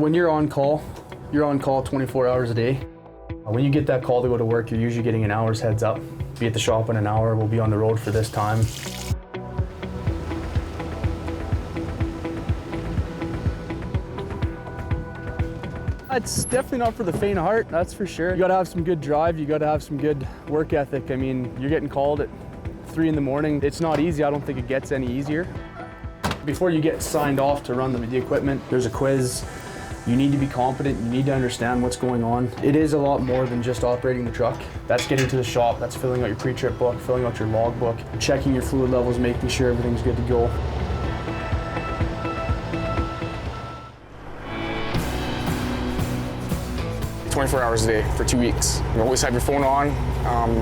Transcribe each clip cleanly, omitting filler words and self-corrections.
When you're on call 24 hours a day. When you get that call to go to work, you're usually getting an hour's heads up. Be at the shop in an hour, we'll be on the road for this time. It's definitely not for the faint of heart, that's for sure. You gotta have some good drive, you gotta have some good work ethic. I mean, you're getting called at 3 in the morning. It's not easy, I don't think it gets any easier. Before you get signed off to run the equipment, there's a quiz. You need to be competent, you need to understand what's going on. It is a lot more than just operating the truck. That's getting to the shop, that's filling out your pre-trip book, filling out your log book, checking your fluid levels, making sure everything's good to go. "24 hours a day for 2 weeks. You always have your phone on.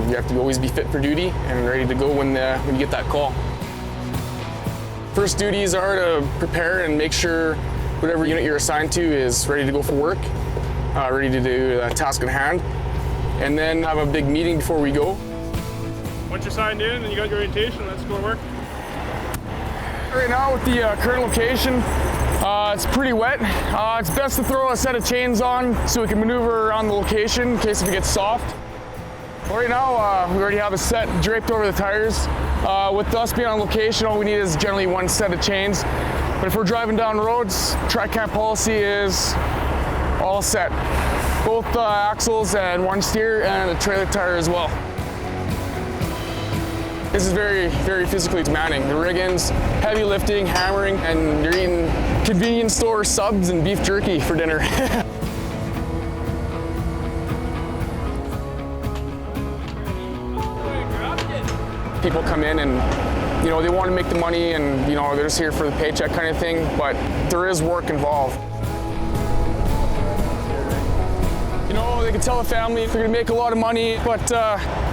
You have to always be fit for duty and ready to go when you get that call. First duties are to prepare and make sure whatever unit you're assigned to is ready to go for work, ready to do the task at hand, and then have a big meeting before we go. Once you're signed in and you got your orientation, let's go to work. Right now with the current location, it's pretty wet. It's best to throw a set of chains on so we can maneuver around the location in case if it gets soft. Right now, we already have a set draped over the tires. With us being on location, all we need is generally one set of chains. But if we're driving down roads, Trican policy is all set. Both axles and one steer and a trailer tire as well. This is very, very physically demanding. The rig-ins, heavy lifting, hammering, and you're eating convenience store subs and beef jerky for dinner. People come in and they want to make the money and they're just here for the paycheck kind of thing, but there is work involved. They can tell a family they're gonna make a lot of money, but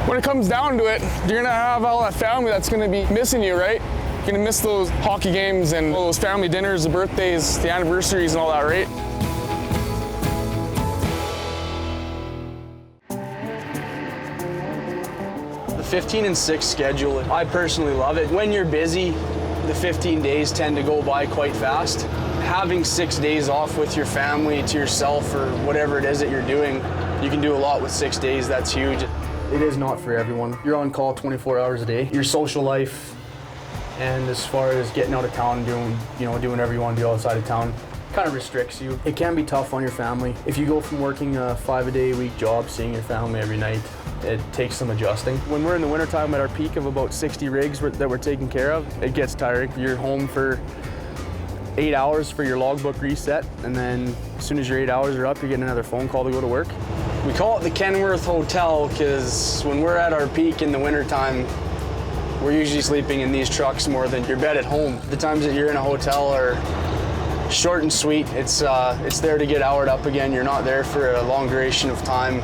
when it comes down to it, you're gonna have all that family that's gonna be missing you, right? You're gonna miss those hockey games and all those family dinners, the birthdays, the anniversaries and all that, right? The 15 and 6 schedule, I personally love it. When you're busy, the 15 days tend to go by quite fast. Having 6 days off with your family, to yourself, or whatever it is that you're doing, you can do a lot with 6 days, that's huge. It is not for everyone. You're on call 24 hours a day. Your social life, and as far as getting out of town, doing whatever you want to do outside of town, kind of restricts you. It can be tough on your family. If you go from working a 5-a-day-a-week job, seeing your family every night, it takes some adjusting. When we're in the wintertime at our peak of about 60 rigs that we're taking care of, it gets tiring. You're home for 8 hours for your logbook reset, and then as soon as your 8 hours are up, you're getting another phone call to go to work. We call it the Kenworth Hotel because when we're at our peak in the wintertime, we're usually sleeping in these trucks more than your bed at home. The times that you're in a hotel are short and sweet. It's there to get houred up again. You're not there for a long duration of time.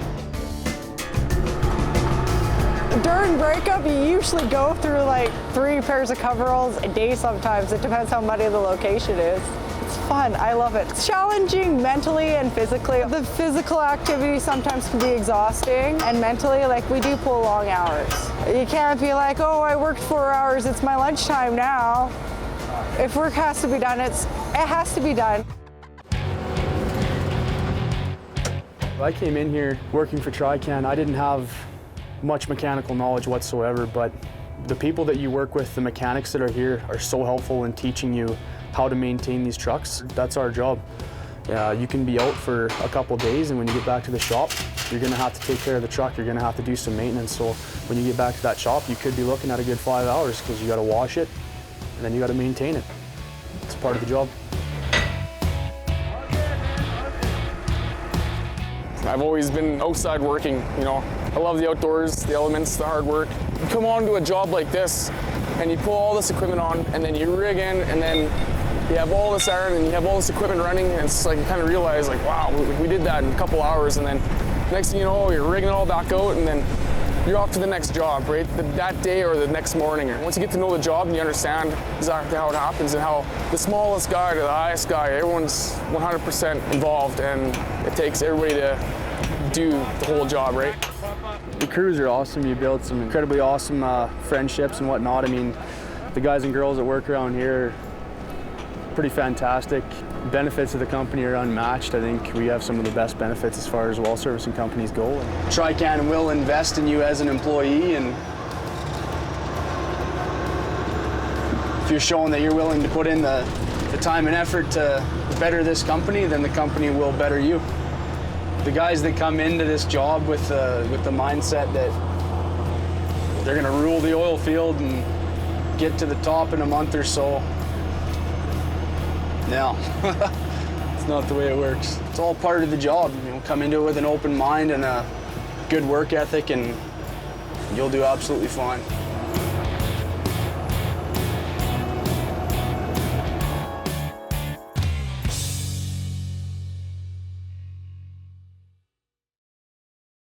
During breakup, you usually go through like 3 pairs of coveralls a day sometimes. It depends how muddy the location is. It's fun, I love it. It's challenging mentally and physically. The physical activity sometimes can be exhausting, and mentally, like, we do pull long hours. You can't be like, oh, I worked 4 hours, it's my lunchtime now. If work has to be done, it has to be done. I came in here working for Trican. I didn't have much mechanical knowledge whatsoever, but the people that you work with, the mechanics that are here, are so helpful in teaching you how to maintain these trucks. That's our job. You can be out for a couple days, and when you get back to the shop, you're gonna have to take care of the truck. You're gonna have to do some maintenance. So when you get back to that shop, you could be looking at a good 5 hours because you gotta wash it, and then you gotta maintain it. It's part of the job. I've always been outside working, I love the outdoors, the elements, the hard work. You come on to a job like this and you pull all this equipment on and then you rig in and then you have all this iron and you have all this equipment running, and it's like you kind of realize like, wow, we did that in a couple hours, and then next thing you know, you're rigging it all back out and then you're off to the next job, right? That day or the next morning. And once you get to know the job and you understand exactly how it happens and how the smallest guy to the highest guy, everyone's 100% involved, and it takes everybody to do the whole job, right? The crews are awesome. You build some incredibly awesome friendships and whatnot. I mean, the guys and girls that work around here, pretty fantastic. Benefits of the company are unmatched. I think we have some of the best benefits as far as well servicing companies go. Trican will invest in you as an employee, and if you're showing that you're willing to put in the time and effort to better this company, then the company will better you. The guys that come into this job with the mindset that they're going to rule the oil field and get to the top in a month or so, no, it's not the way it works. It's all part of the job. You know, come into it with an open mind and a good work ethic, and you'll do absolutely fine.